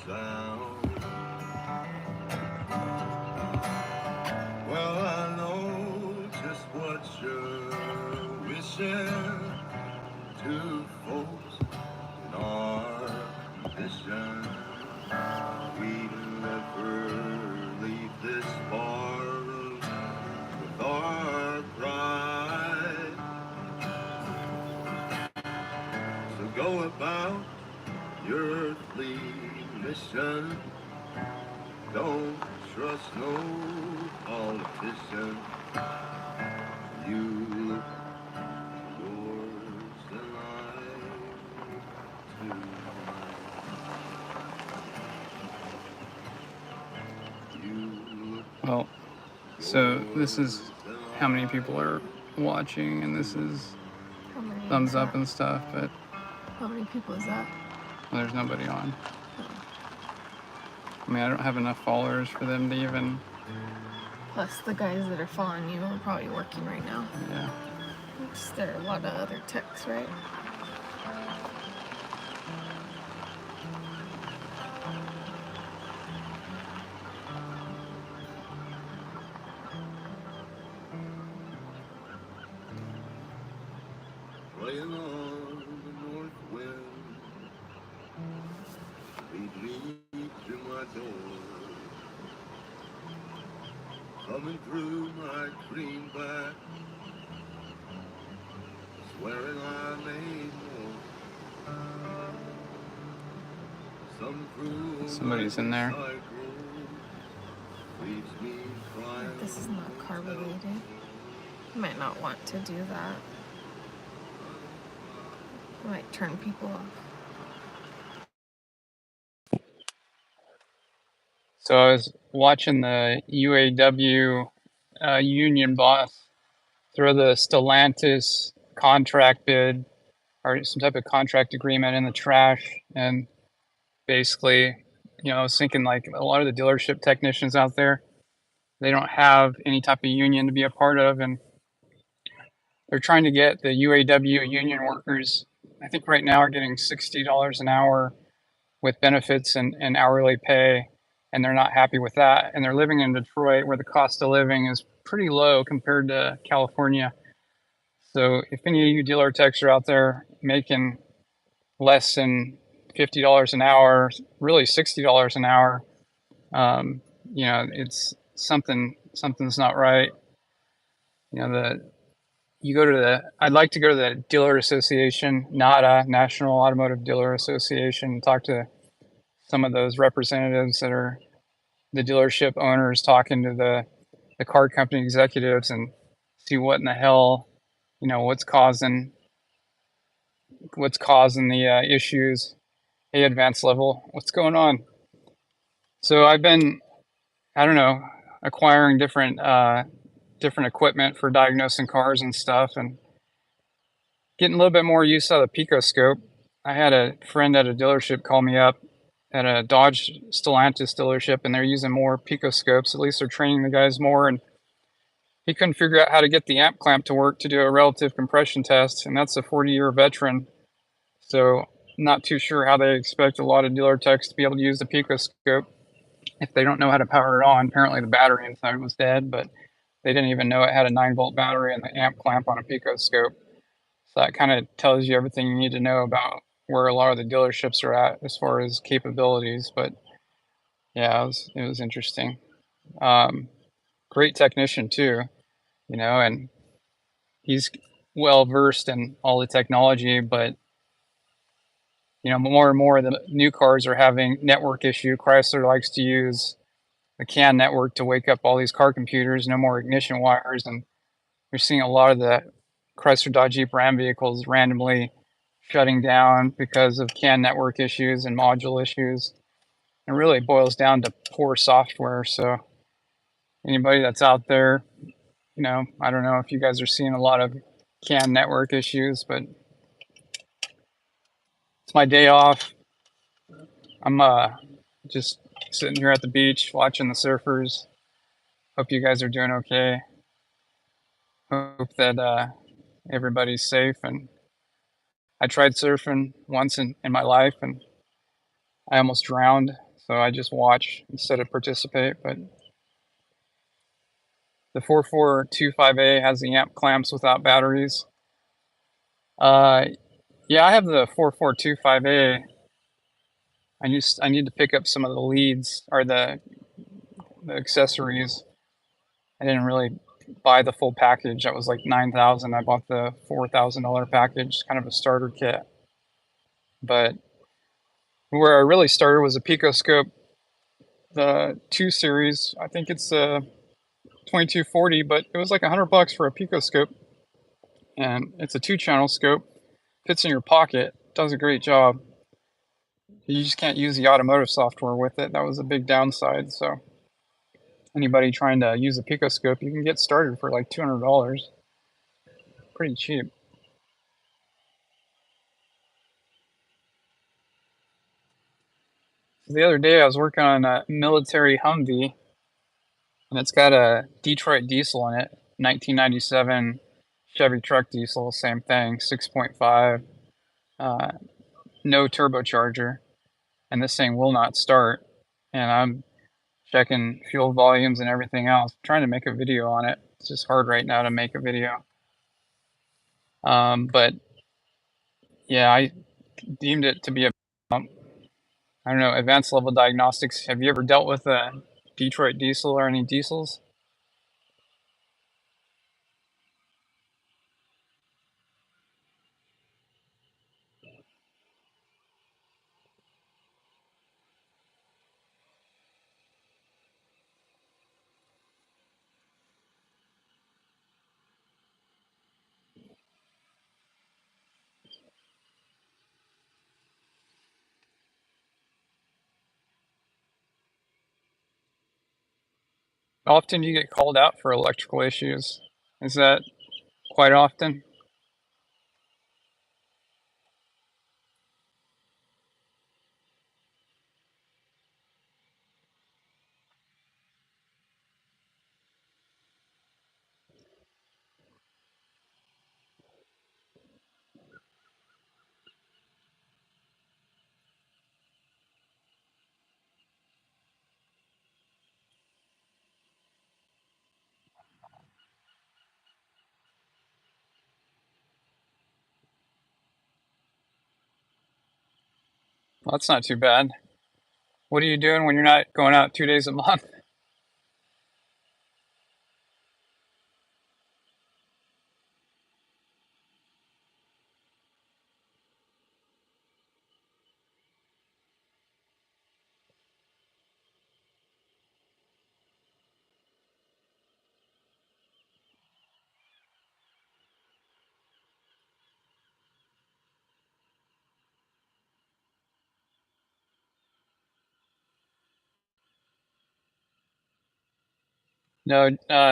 sound. Well, I know just what you're wishing to folks in our condition. We never leave this bar with our pride. So go about your earthly mission. Don't trust no politician. You look yours and I too. Well, so this is how many people are watching, and this is thumbs up and stuff, but how many people is that? Well, there's nobody on. I mean, I don't have enough followers for them to even... Plus, the guys that are following you are probably working right now. Yeah. There are a lot of other techs, right? Playing on the north wind, lead me to my door. Coming through my greenback, swearing I made more. Somebody's in there. This is not car related. You might not want to do that. You might turn people off. So I was watching the UAW union boss throw the Stellantis contract bid or some type of contract agreement in the trash, and basically, I was thinking like a lot of the dealership technicians out there, they don't have any type of union to be a part of, and they're trying to get the UAW union workers, I think right now are getting $60 an hour with benefits and hourly pay, and they're not happy with that. And they're living in Detroit, where the cost of living is pretty low compared to California. So if any of you dealer techs are out there making less than $50 an hour, really $60 an hour, it's something's not right. I'd like to go to the dealer association, NADA, National Automotive Dealer Association, and talk to some of those representatives that are the dealership owners, talking to the car company executives, and see what in the hell, what's causing the issues. Hey, advanced level, what's going on? So I've been, I don't know, acquiring different equipment for diagnosing cars and stuff, and getting a little bit more use out of the picoscope. I had a friend at a dealership call me up at a Dodge Stellantis dealership, and they're using more picoscopes. At least they're training the guys more, and he couldn't figure out how to get the amp clamp to work to do a relative compression test, and that's a 40-year veteran. So not too sure how they expect a lot of dealer techs to be able to use the picoscope if they don't know how to power it on. Apparently the battery inside was dead, but they didn't even know it had a 9-volt battery and the amp clamp on a picoscope. So that kind of tells you everything you need to know about where a lot of the dealerships are at as far as capabilities. But yeah, it was interesting. Great technician too, and he's well versed in all the technology. But more and more of the new cars are having network issue. Chrysler likes to use the CAN network to wake up all these car computers. No more ignition wires, and you're seeing a lot of the Chrysler, Dodge, Jeep, Ram vehicles randomly shutting down because of CAN network issues and module issues. It really boils down to poor software. So anybody that's out there, I don't know if you guys are seeing a lot of CAN network issues, but it's my day off. I'm just sitting here at the beach watching the surfers. Hope you guys are doing okay. Hope that everybody's safe. And I tried surfing once in my life, and I almost drowned, so I just watch instead of participate. But the 4425A has the amp clamps without batteries. Uh, yeah, I have the 4425A. I need to pick up some of the leads or the accessories. I didn't really buy the full package. That was like 9,000. I bought the $4,000 package, kind of a starter kit. But where I really started was a Picoscope, the 2 series. I think it's a 2240, but it was like $100 for a Picoscope, and it's a 2-channel scope. Fits in your pocket. Does a great job. You just can't use the automotive software with it. That was a big downside. So anybody trying to use a Picoscope, you can get started for like $200. Pretty cheap. So the other day I was working on a military Humvee, and it's got a Detroit diesel in it, 1997 Chevy truck diesel, same thing, 6.5, no turbocharger, and this thing will not start. And I'm checking fuel volumes and everything else, I'm trying to make a video on it. It's just hard right now to make a video. But yeah, I deemed it to be a, I don't know, advanced level diagnostics. Have you ever dealt with a Detroit diesel or any diesels? Often you get called out for electrical issues. Is that quite often? Well, that's not too bad. What are you doing when you're not going out 2 days a month? No,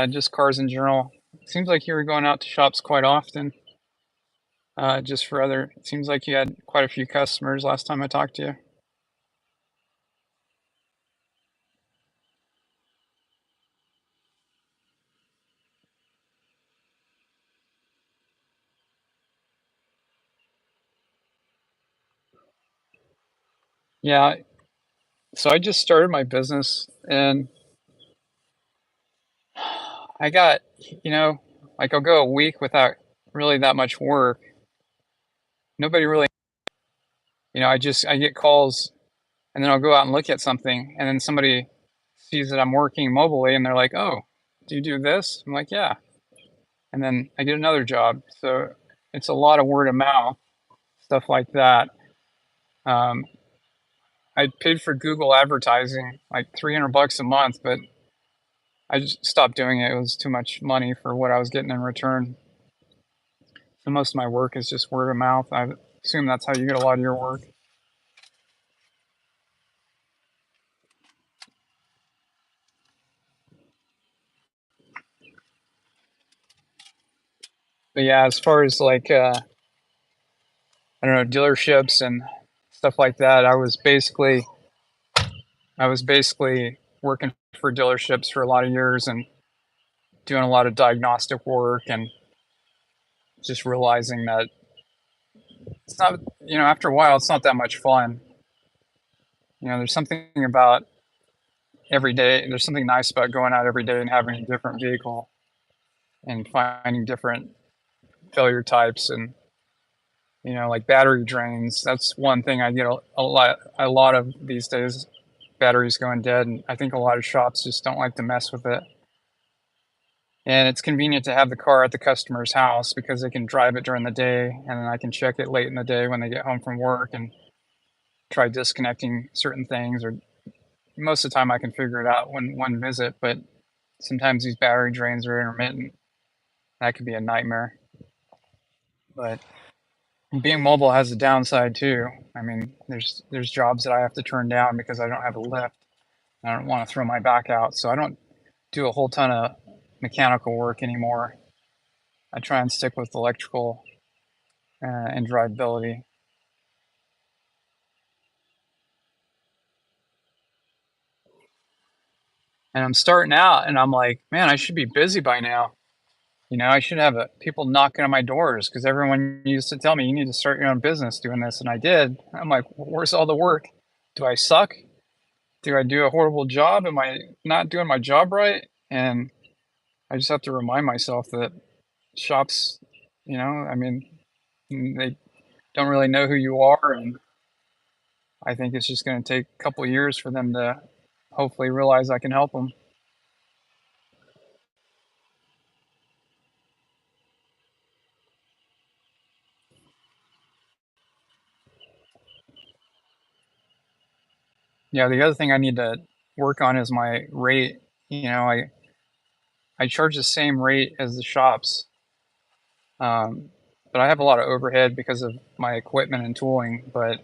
just cars in general. Seems like you were going out to shops quite often. Just for other, it seems like you had quite a few customers last time I talked to you. Yeah, so I just started my business and I got, you know, like I'll go a week without really that much work. Nobody really, I get calls and then I'll go out and look at something and then somebody sees that I'm working mobily and they're like, "Oh, do you do this?" I'm like, "Yeah." And then I get another job. So it's a lot of word of mouth, stuff like that. Um, I paid for Google advertising like $300 a month, but I just stopped doing it. It was too much money for what I was getting in return. So most of my work is just word of mouth. I assume that's how you get a lot of your work. But yeah, as far as like I don't know, dealerships and stuff like that, I was basically working for dealerships for a lot of years and doing a lot of diagnostic work and just realizing that it's not, after a while, it's not that much fun. There's something about every day. There's something nice about going out every day and having a different vehicle and finding different failure types and like battery drains. That's one thing I get a lot of these days. Batteries going dead, and I think a lot of shops just don't like to mess with it. And it's convenient to have the car at the customer's house because they can drive it during the day, and then I can check it late in the day when they get home from work and try disconnecting certain things. Or most of the time, I can figure it out when one visit. But sometimes these battery drains are intermittent. That could be a nightmare. But being mobile has a downside too. I mean, there's jobs that I have to turn down because I don't have a lift. I don't want to throw my back out, so I don't do a whole ton of mechanical work anymore. I try and stick with electrical and drivability. And I'm starting out, and I'm like, man, I should be busy by now. I should have people knocking on my doors because everyone used to tell me you need to start your own business doing this, and I did. I'm like, where's all the work? Do I suck? Do I do a horrible job? Am I not doing my job right? And I just have to remind myself that shops, I mean, they don't really know who you are, and I think it's just going to take a couple of years for them to hopefully realize I can help them. Yeah, the other thing I need to work on is my rate. I charge the same rate as the shops, um, but I have a lot of overhead because of my equipment and tooling. But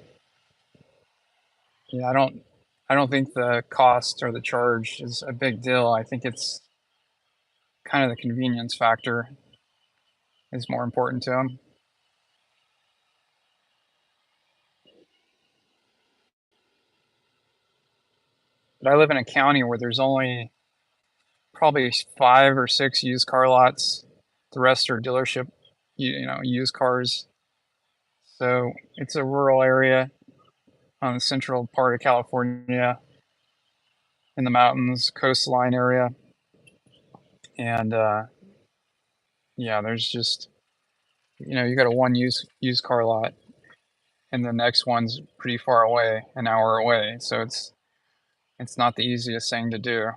I don't think the cost or the charge is a big deal. I think it's kind of the convenience factor is more important to them. But I live in a county where there's only probably 5 or 6 used car lots. The rest are dealership, used cars. So it's a rural area on the central part of California in the mountains, coastline area. And yeah, there's just, you got a one used car lot, and the next one's pretty far away, an hour away. So it's not the easiest thing to do.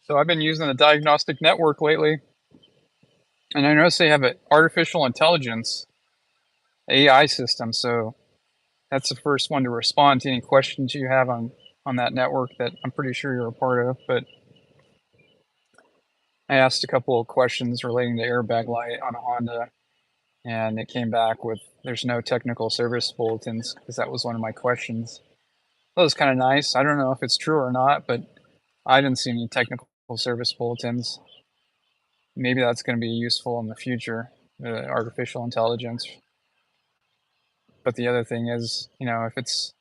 So I've been using the diagnostic network lately, and I noticed they have an artificial intelligence AI system. So that's the first one to respond to any questions you have on that network that I'm pretty sure you're a part of. But I asked a couple of questions relating to airbag light on a Honda, and it came back with there's no technical service bulletins because that was one of my questions. That was kind of nice. I don't know if it's true or not, but I didn't see any technical service bulletins. Maybe that's going to be useful in the future, the artificial intelligence. But the other thing is, if it's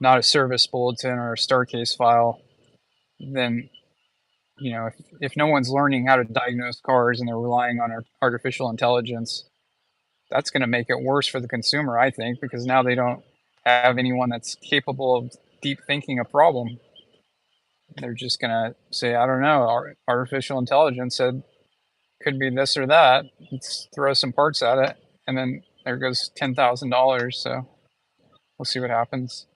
not a service bulletin or a star case file, then if no one's learning how to diagnose cars and they're relying on artificial intelligence, that's going to make it worse for the consumer, I think, because now they don't have anyone that's capable of deep thinking a problem. They're just going to say, I don't know, artificial intelligence said could be this or that. Let's throw some parts at it. And then there goes $10,000. So we'll see what happens.